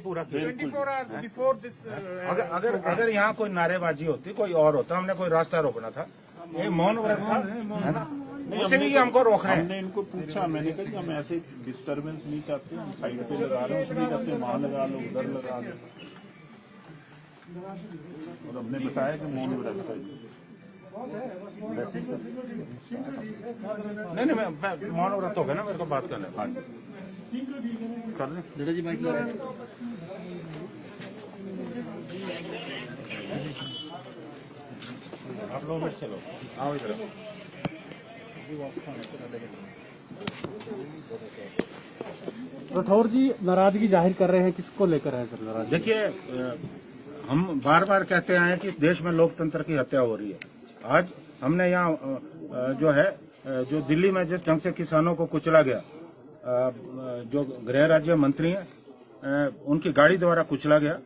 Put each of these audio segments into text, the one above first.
पूरा 24 hours before this. अगर यहाँ कोई नारेबाजी होती, कोई और होता, हमने कोई रास्ता रोकना था, ये मौन व्रत था, है ना? उसके लिए हमको रोक रहे हैं। हमने इनको पूछा, मैंने कहा कि हम ऐसे डिस्टरबेंस नहीं चाहते, हम साइड पे लगा रहे हैं, उसमें कहते वहाँ लगा लो, उधर लगा लो, और हमने बताया कि मौन व्रत है। नहीं मैं मौन व्रत हो गया ना, मेरे को बात करने। हाँ कर लें जी, माइक लगा। आप लोग मेरे चलो, आओ इधर। राठौर जी नाराजगी जाहिर कर रहे हैं, किसको लेकर है सर नाराजगी? देखिए, हम बार बार कहते आए हैं कि इस देश में लोकतंत्र की हत्या हो रही है। आज हमने यहाँ जो है, जो दिल्ली में जिस ढंग से किसानों को कुचला गया, जो गृह राज्य मंत्री हैं उनकी गाड़ी द्वारा कुचला गया,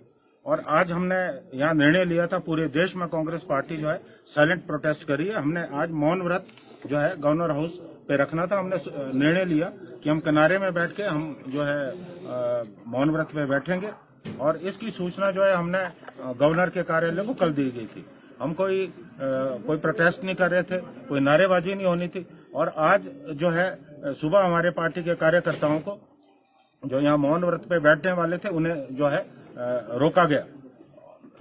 और आज हमने यहाँ निर्णय लिया था, पूरे देश में कांग्रेस पार्टी जो है साइलेंट प्रोटेस्ट करी है। हमने आज मौन व्रत जो है गवर्नर हाउस पे रखना था। हमने निर्णय लिया कि हम किनारे में बैठ के हम जो है मौन व्रत पे बैठेंगे, और इसकी सूचना जो है हमने गवर्नर के कार्यालय को कल दी गई थी। हम कोई प्रोटेस्ट नहीं कर रहे थे, कोई नारेबाजी नहीं होनी थी। और आज जो है सुबह हमारे पार्टी के कार्यकर्ताओं को जो यहाँ मौन व्रत पे बैठने वाले थे, उन्हें जो है रोका गया।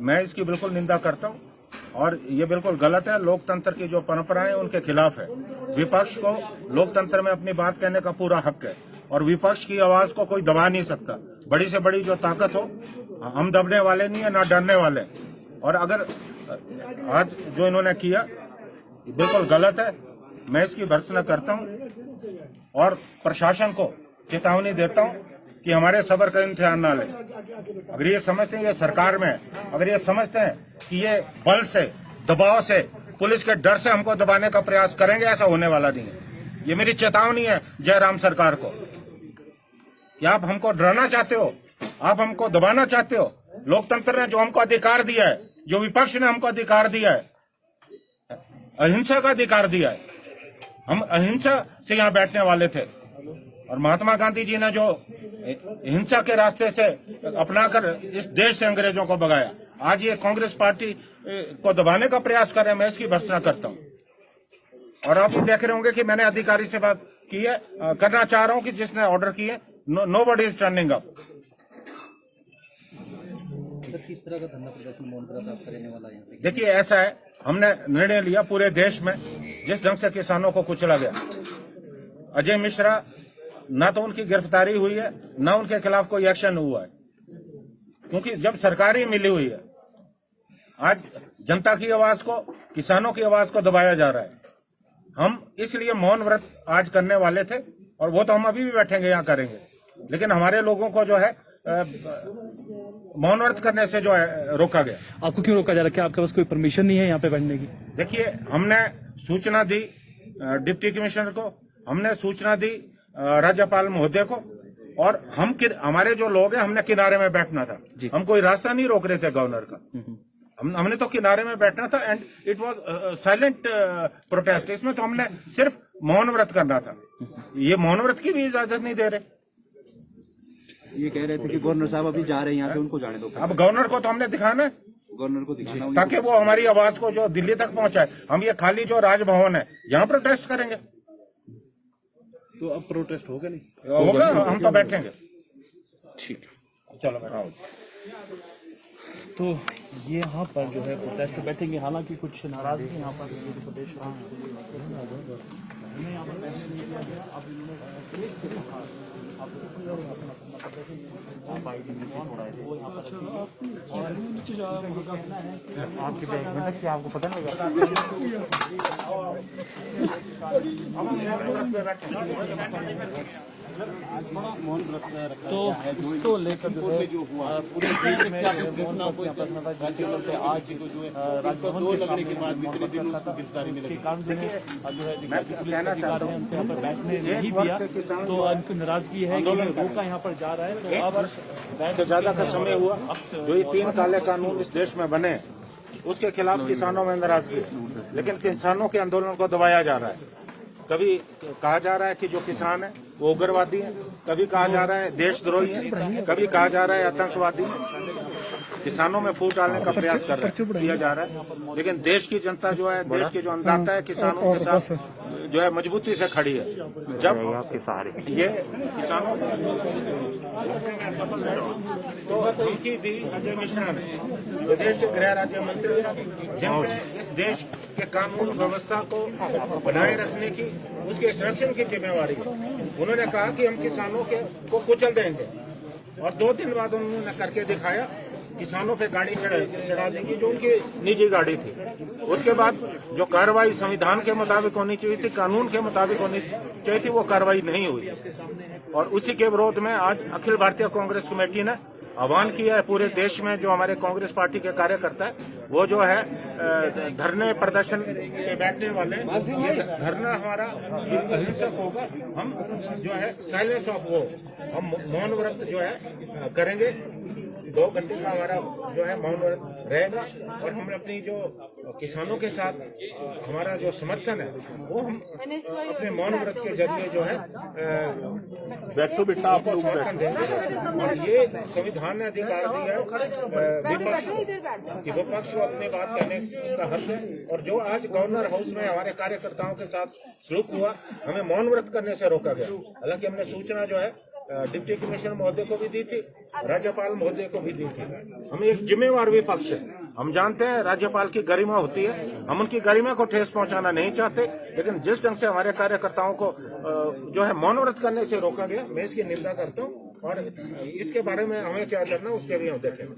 मैं इसकी बिल्कुल निंदा करता हूँ, और ये बिल्कुल गलत है। लोकतंत्र की जो परंपराएं उनके खिलाफ है। विपक्ष को लोकतंत्र में अपनी बात कहने का पूरा हक है, और विपक्ष की आवाज को कोई दबा नहीं सकता। बड़ी से बड़ी जो ताकत हो, हम दबने वाले नहीं है, ना डरने वाले। और अगर आज जो इन्होंने किया बिल्कुल गलत है, मैं इसकी भर्त्सना करता हूँ, और प्रशासन को चेतावनी देता हूँ कि हमारे सबर का इम्तिहान ना ले। अगर ये समझते हैं ये सरकार में, अगर ये समझते हैं कि ये बल से, दबाव से, पुलिस के डर से हमको दबाने का प्रयास करेंगे, ऐसा होने वाला नहीं है। ये मेरी चेतावनी है जयराम सरकार को कि आप हमको डराना चाहते हो, आप हमको दबाना चाहते हो। लोकतंत्र ने जो हमको अधिकार दिया है, जो विपक्ष ने हमको अधिकार दिया है, अहिंसा का अधिकार दिया है, हम अहिंसा से यहाँ बैठने वाले थे। और महात्मा गांधी जी ने जो हिंसा के रास्ते से अपनाकर इस देश से अंग्रेजों को भगाया, आज ये कांग्रेस पार्टी को दबाने का प्रयास कर रहे हैं। मैं इसकी भर्त्सना करता हूँ। और आप ये देख रहे होंगे कि मैंने अधिकारी से बात की है, करना चाह रहा हूँ कि जिसने ऑर्डर किए, नोबडी इज टर्निंग अप। किस तरह का धरना प्रदर्शन मौन व्रत आप करने वाला है? देखिए, ऐसा है, हमने निर्णय लिया, पूरे देश में जिस ढंग से किसानों को कुचला गया, अजय मिश्रा ना तो उनकी गिरफ्तारी हुई है, ना उनके खिलाफ कोई एक्शन हुआ है, क्योंकि जब सरकार ही मिली हुई है। आज जनता की आवाज को, किसानों की आवाज को दबाया जा रहा है। हम इसलिए मौन व्रत आज करने वाले थे, और वो तो हम अभी भी बैठेंगे, यहाँ करेंगे। लेकिन हमारे लोगों को जो है मौन व्रत करने से जो है रोका गया। आपको क्यों रोका जा रहा है? क्या आपके पास कोई परमिशन नहीं है यहाँ पे बैठने की? देखिए, हमने सूचना दी डिप्टी कमिश्नर को, हमने सूचना दी राज्यपाल महोदय को, और हमारे जो लोग हैं, हमने किनारे में बैठना था। हम कोई रास्ता नहीं रोक रहे थे गवर्नर का। हमने तो किनारे में बैठना था, and it was silent protest. इसमें तो हमने सिर्फ मौन व्रत करना था। ये मौन व्रत की भी इजाजत नहीं दे रहे। ये कह रहे थे कि गवर्नर साहब अभी जा रहे हैं यहाँ से, उनको जाने दो। अब गवर्नर को तो हमने दिखाना है, गवर्नर को दिखाना, ताकि वो हमारी आवाज को जो दिल्ली तक पहुंचाए। हम ये खाली जो राजभवन है, यहाँ प्रोटेस्ट करेंगे। तो अब प्रोटेस्ट होगा नहीं? होगा, हम तो बैठेंगे। ठीक, चलो बैठाओ। तो ये यहाँ पर जो है प्रोटेस्ट बैठेंगे। हालांकि कुछ नाराजगी यहाँ पर प्रदेश हमें यहाँ पर बैठने नहीं दिया गया। अब इन्होंने आपकी बैग में तक क्या आपको पता नहीं तो उसको लेकर जो है पूरे देश में आज जो है राजभवन लगने के बाद गिरफ्तारी मिली के कारण जो है पुलिस अधिकारी हैं उनको यहाँ पर बैठने नहीं दिया। तो उनकी नाराजगी है कि रोका यहाँ पर जा रहा है। तो अब ज्यादा का समय हुआ जो ये 3 काले कानून इस देश में बने, उसके खिलाफ किसानों में नाराजगी है, लेकिन किसानों के आंदोलन को दबाया जा रहा है। कभी कहा जा रहा है कि जो किसान है वो उग्रवादी है, कभी कहा जा रहा है देशद्रोही है, कभी कहा जा रहा है आतंकवादी है। किसानों में फूट डालने का प्रयास किया जा रहा है, लेकिन देश की जनता जो है, देश के जो अन्नदाता है, किसानों के साथ जो है मजबूती से खड़ी है। जब ये किसानों तो उनकी भी अजय मिश्रा ने, जो देश के गृह राज्य मंत्री, जिनने इस देश के कानून व्यवस्था को बनाए रखने की, उसके संरक्षण की जिम्मेवारी है, उन्होंने कहा कि हम किसानों को कुचल देंगे, और 2 दिन बाद उन्होंने करके दिखाया। किसानों पे गाड़ी चढ़ा देंगी, जो उनकी निजी गाड़ी थी। उसके बाद जो कार्रवाई संविधान के मुताबिक होनी चाहिए थी, कानून के मुताबिक होनी चाहिए थी, वो कार्रवाई नहीं हुई। और उसी के विरोध में आज अखिल भारतीय कांग्रेस कमेटी ने आह्वान किया है पूरे देश में, जो हमारे कांग्रेस पार्टी के कार्यकर्ता है, वो जो है धरने प्रदर्शन पे बैठने वाले, ये धरना हमारा अहिंसक होगा। हम जो है साइलेंस ऑफ वो, हम मौन व्रत जो है करेंगे। 2 घंटे का हमारा जो है मौन व्रत रहेगा, और हम अपनी जो किसानों के साथ हमारा जो समर्थन है, वो हम अपने मौन व्रत के जरिए जो है बैठो बेटा आप लोग समर्थन देंगे। और ये संविधान ने अधिकार दिया है विपक्ष को अपनी बात कहने का हक है। और जो आज गवर्नर हाउस में हमारे कार्यकर्ताओं के साथ सलूक हुआ, हमें मौन व्रत करने से रोका गया। हालांकि हमने सूचना जो है डिप्टी कमिश्नर महोदय को भी दी थी, राज्यपाल महोदय को भी दी थी। हम एक जिम्मेवार विपक्ष है, हम जानते हैं राज्यपाल की गरिमा होती है, हम उनकी गरिमा को ठेस पहुंचाना नहीं चाहते, लेकिन जिस ढंग से हमारे कार्यकर्ताओं को जो है मौन व्रत करने से रोका गया, मैं इसकी निंदा करता हूँ। और इसके बारे में हमें क्या करना, उसके भी हम देखेंगे।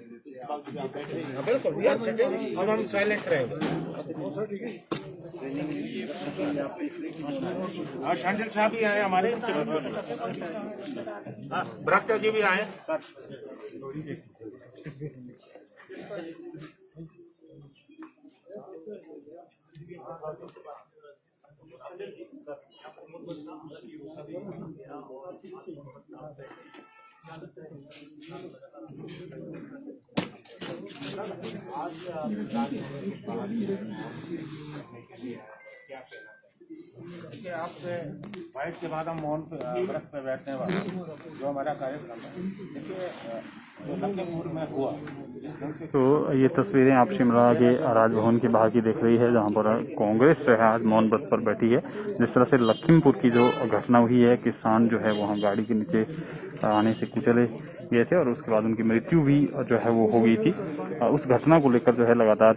बिल्कुल, अब हम साइलेंट रहेंगे। शांडिल साहब भी आए हमारे, भ्रष्टा जी भी आए। देखिए, आपसे फाइट के बाद हम मौन व्रत पे बैठने वाले हैं, जो हमारा कार्यक्रम है। देखिए, जो लखीमपुर में हुआ, तो ये तस्वीरें आप शिमला के राजभवन के बाहर की देख रही है, जहां पर कांग्रेस जो है आज मौन व्रत पर बैठी है। जिस तरह से लखीमपुर की जो घटना हुई है, किसान जो है वहां गाड़ी के नीचे आने से कुचले गए थे और उसके बाद उनकी मृत्यु भी जो है वो हो गई थी। उस घटना को लेकर जो है लगातार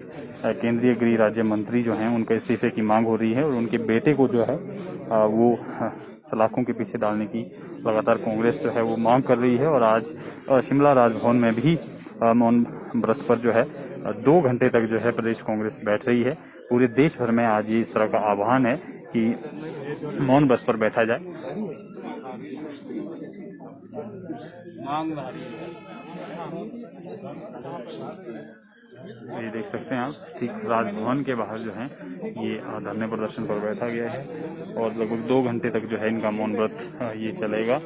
केंद्रीय गृह राज्य मंत्री जो हैं उनके इस्तीफे की मांग हो रही है, और उनके बेटे को जो है वो सलाखों के पीछे डालने की लगातार कांग्रेस जो है वो मांग कर रही है। और आज शिमला राजभवन में भी मौन व्रत पर जो है 2 घंटे तक जो है प्रदेश कांग्रेस बैठ रही है। पूरे देश भर में आज इस तरह का आह्वान है कि मौन व्रत पर बैठा जाए। ये देख सकते हैं आप, ठीक राजभवन के बाहर जो है ये धरने प्रदर्शन पर बैठा गया है, और लगभग 2 घंटे तक जो है इनका मौन व्रत ये चलेगा।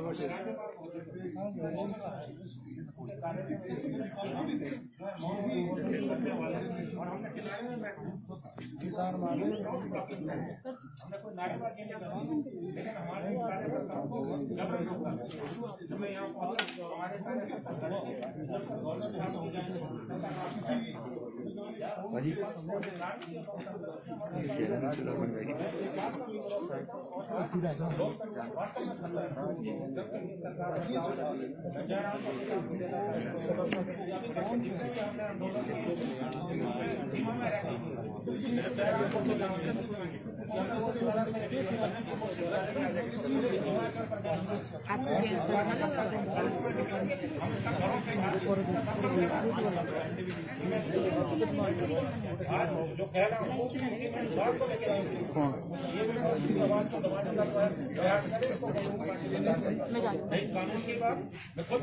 कानून की बात मैं खुद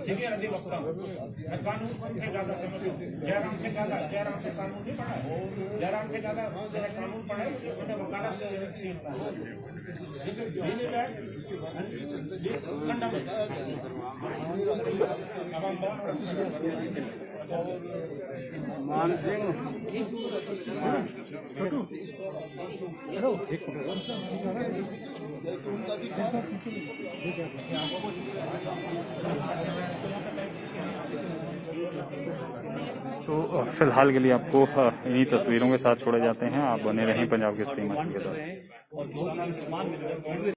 सीनियर अधिवक्ता हूँ, मैं कानून से ज्यादा समझता हूँ। जयराम से कानून नहीं पढ़ा है, जयराम से ज्यादा कानून पढ़ा है, उन्होंने वकालत अब हम तो फिलहाल के लिए आपको इन्हीं तस्वीरों के साथ छोड़े जाते हैं। आप बने रहें पंजाब के स्ट्रीम के साथ।